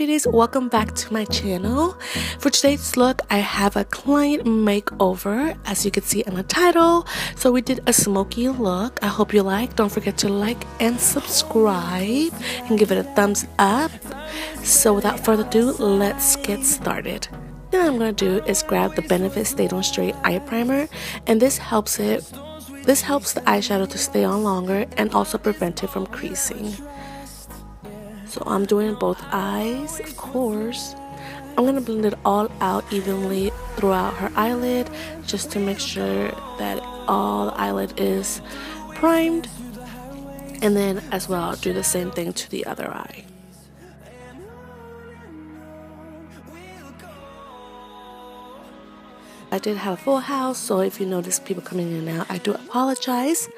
Beauties, welcome back to my channel. For today's look, I have a client makeover, as you can see in the title. So we did a smoky look. I hope you like. Don't forget to like and subscribe and give it a thumbs up. So without further ado, let's get started. What I'm going to do is grab the Benefit Stay On Straight Eye Primer, and this helps the eyeshadow to stay on longer and also prevent it from creasing. So I'm doing both eyes, of course. I'm going to blend it all out evenly throughout her eyelid just to make sure that all the eyelid is primed. And then as well, I'll do the same thing to the other eye. I did have a full house, so if you notice people coming in and out, I do apologize.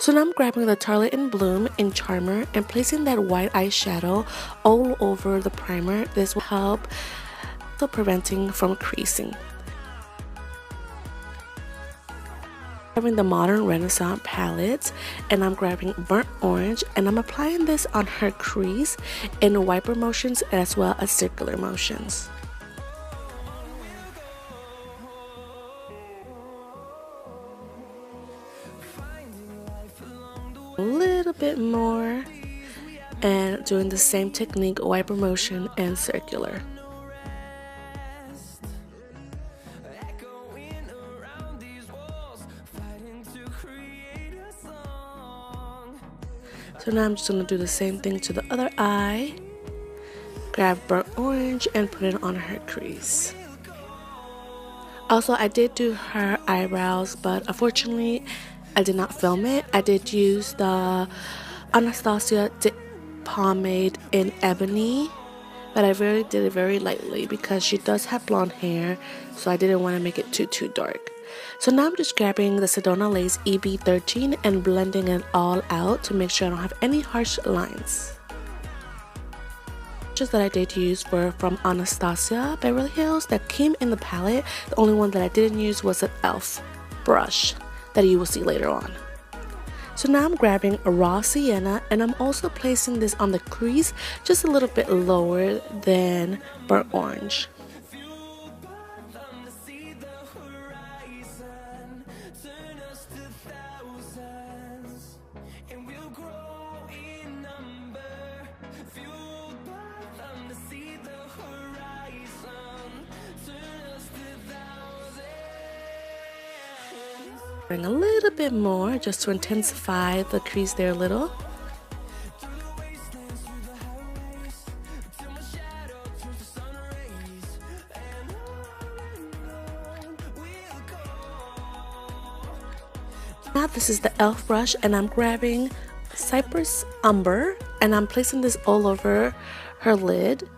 So now I'm grabbing the Tarlette in Bloom in Charmer and placing that white eyeshadow all over the primer. This will help the preventing from creasing. Grabbing the Modern Renaissance Pallete, and I'm grabbing Burnt Orange, and I'm applying this on her crease in wiper motions as well as circular motions. A little bit more, and doing the same technique, wiper motion and circular. So now I'm just going to do the same thing to the other eye. Grab Burnt Orange and put it on her crease. Also, I did do her eyebrows, but unfortunately I did not film it. I did use the Anastasia Pomade in Ebony, but I really did it very lightly because she does have blonde hair, so I didn't want to make it too dark. So now I'm just grabbing the Sedona Lace EB13 and blending it all out to make sure I don't have any harsh lines. Brushes that I did use were from Anastasia Beverly Hills that came in the palette. The only one that I didn't use was an e.l.f. brush that you will see later on. So now I'm grabbing a raw sienna, and I'm also placing this on the crease just a little bit lower than Burnt Orange. Bring a little bit more just to intensify the crease there a little. Now this is the e.l.f. brush, and I'm grabbing Cypress Umber, and I'm placing this all over her lid.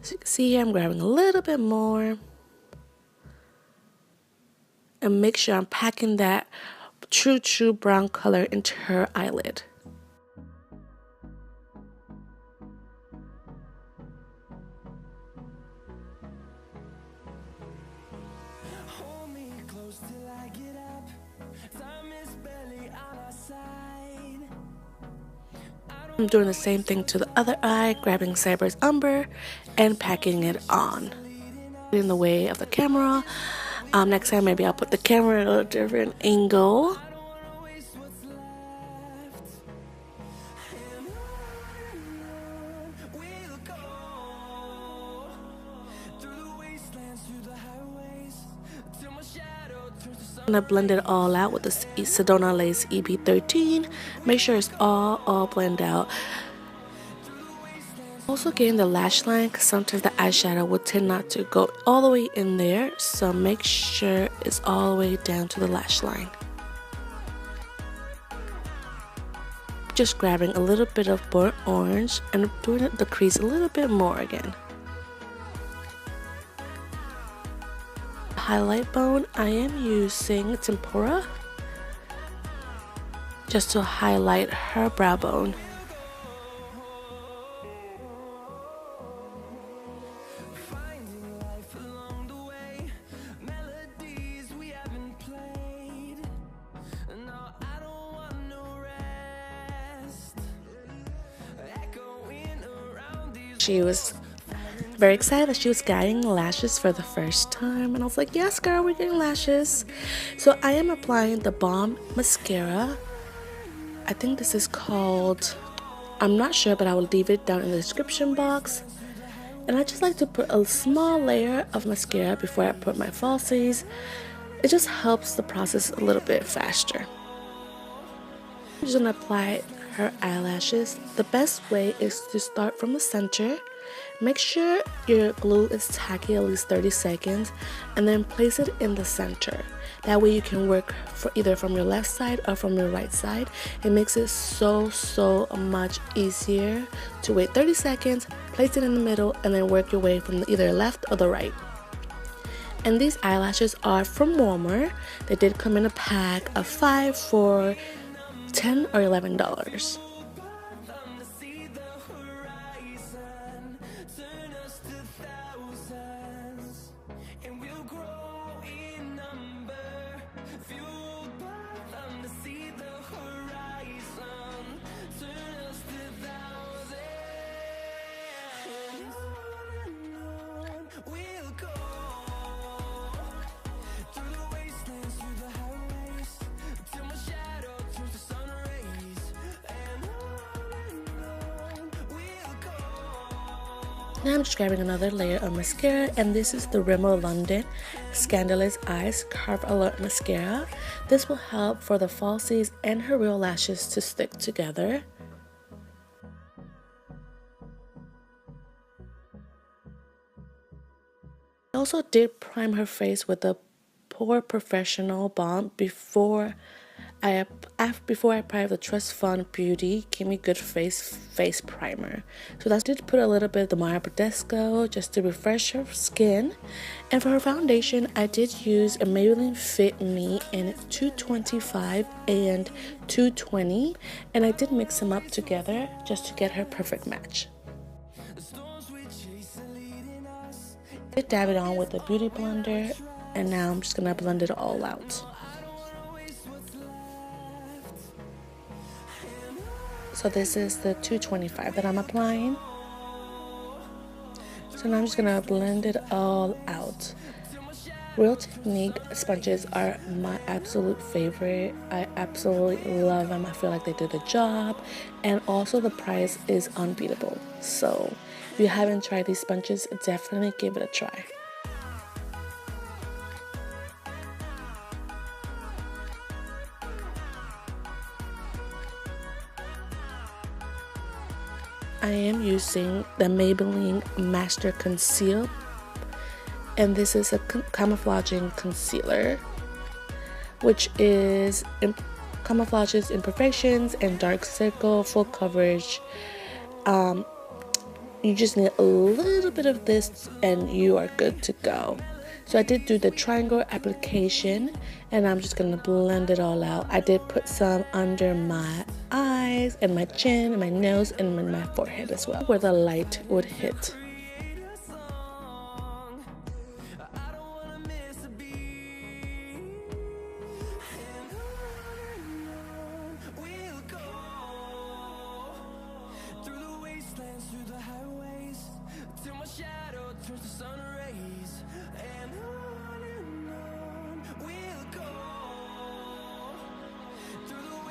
So you can see here I'm grabbing a little bit more, and make sure I'm packing that true brown color into her eyelid. I'm doing the same thing to the other eye, grabbing Cypress Umber and packing it on. In the way of the camera. Next time maybe I'll put the camera at a different angle. I'm gonna blend it all out with the Sedona Lace EB13. Make sure it's all blended out. Also getting the lash line, because sometimes the eyeshadow will tend not to go all the way in there, so make sure it's all the way down to the lash line. Just grabbing a little bit of Burnt Orange and doing the crease a little bit more again. Highlight bone, I am using Tempura just to highlight her brow bone. She was very excited that she was getting lashes for the first time, and I was like, yes girl, we're getting lashes. So I am applying the Balm mascara. I think this is called, I'm not sure, but I will leave it down in the description box. And I just like to put a small layer of mascara before I put my falsies. It just helps the process a little bit faster. I'm just gonna apply her eyelashes. The best way is to start from the center. Make sure your glue is tacky at least 30 seconds and then place it in the center. That way you can work for either from your left side or from your right side. It makes it so much easier to wait 30 seconds, place it in the middle, and then work your way from either left or the right. And these eyelashes are from Walmart. They did come in a pack of 5 for $10 or $11. Now I'm just grabbing another layer of mascara, and this is the Rimmel London Scandalous Eyes Carve Alert Mascara. This will help for the falsies and her real lashes to stick together. I also did prime her face with the Pore Professional Balm before I apply the Trust Fund Beauty Give Me Good face primer. So I did put a little bit of the Mara Bradesco just to refresh her skin. And for her foundation, I did use a Maybelline FitMe in 225 and 220, and I did mix them up together just to get her perfect match. I did dab it on with a beauty blender, and now I'm just gonna blend it all out. So this is the 225 that I'm applying. So now I'm just gonna blend it all out. Real Technique sponges are my absolute favorite. I absolutely love them. I feel like they did a job, and also the price is unbeatable. So if you haven't tried these sponges, definitely give it a try. I am using the Maybelline Master Conceal, and this is a camouflaging concealer, which is camouflages imperfections and dark circle, full coverage. You just need a little bit of this and you are good to go. So I did do the triangle application, and I'm just going to blend it all out. I did put some under my eyes and my chin and my nose and my forehead as well, where the light would hit.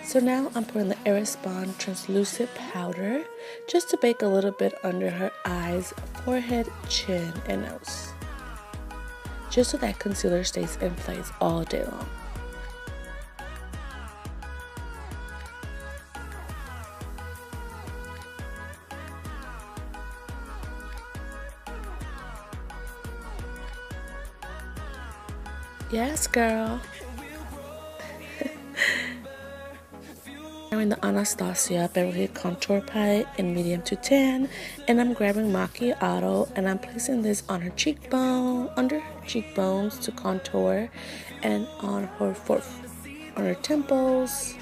So now I'm putting the Airspun translucent powder just to bake a little bit under her eyes, forehead, chin, and nose, just so that concealer stays in place all day long. Yes, girl. I'm in the Anastasia Beverly Hills Contour Palette in medium to tan, and I'm grabbing Macchiato, and I'm placing this on her cheekbone, under her cheekbones to contour, and on her temples.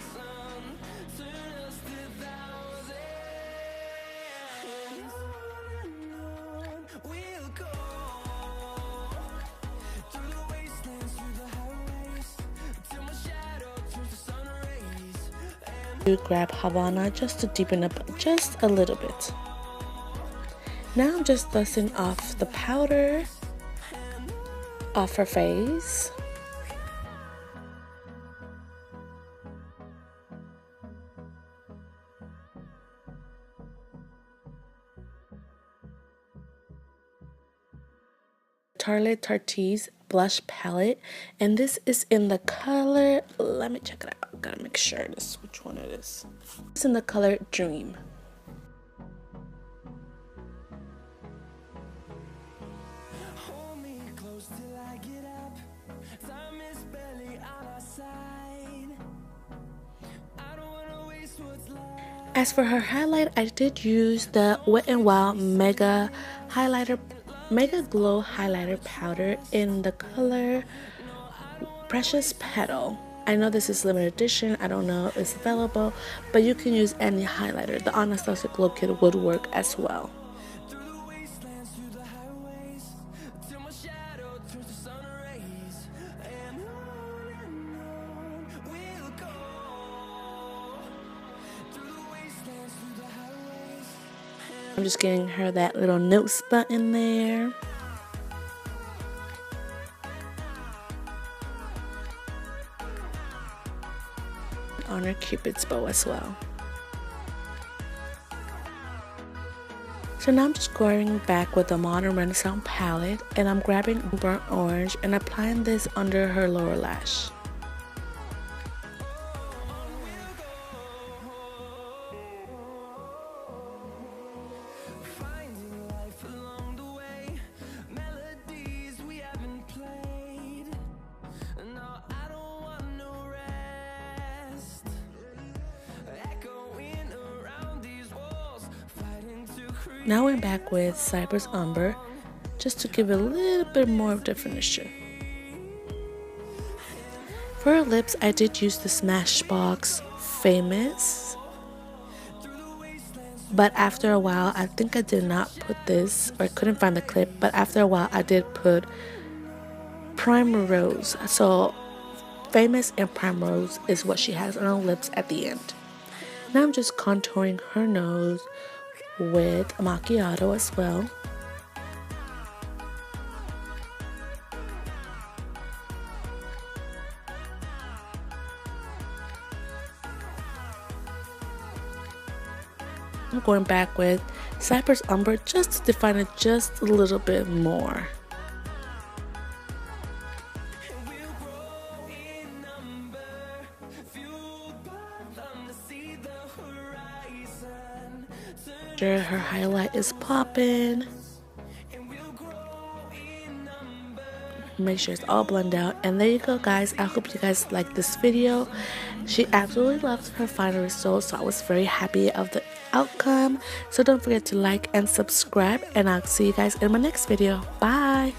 You grab Havana just to deepen up just a little bit. Now I'm just dusting off the powder off her face. Tarlette Tarteist blush palette, and this is in the color, let me check it out, gotta make sure this which one it is. It's in the color Dream. As for her highlight, I did use the Wet n Wild Mega Glow highlighter powder in the color Precious Petal. I know this is limited edition, I don't know if it's available, but you can use any highlighter. The Anastasia Glow Kit would work as well. I'm just getting her that little note spot in there. On her Cupid's bow as well. So now I'm just going back with the Modern Renaissance palette, and I'm grabbing burnt orange and applying this under her lower lash. Now we're back with Cypress Umber, just to give it a little bit more of definition. For her lips, I did use the Smashbox Famous, but after a while, I think I did not put this, or I couldn't find the clip, but after a while, I did put Prime Rose. So Famous and Prime Rose is what she has on her lips at the end. Now I'm just contouring her nose with a macchiato as well. I'm going back with Cypress Umber just to define it just a little bit more. Her highlight is popping. Make sure it's all blended out, and there you go, guys. I hope you guys like this video. She absolutely loved her final result, so I was very happy of the outcome. So don't forget to like and subscribe, and I'll see you guys in my next video. Bye.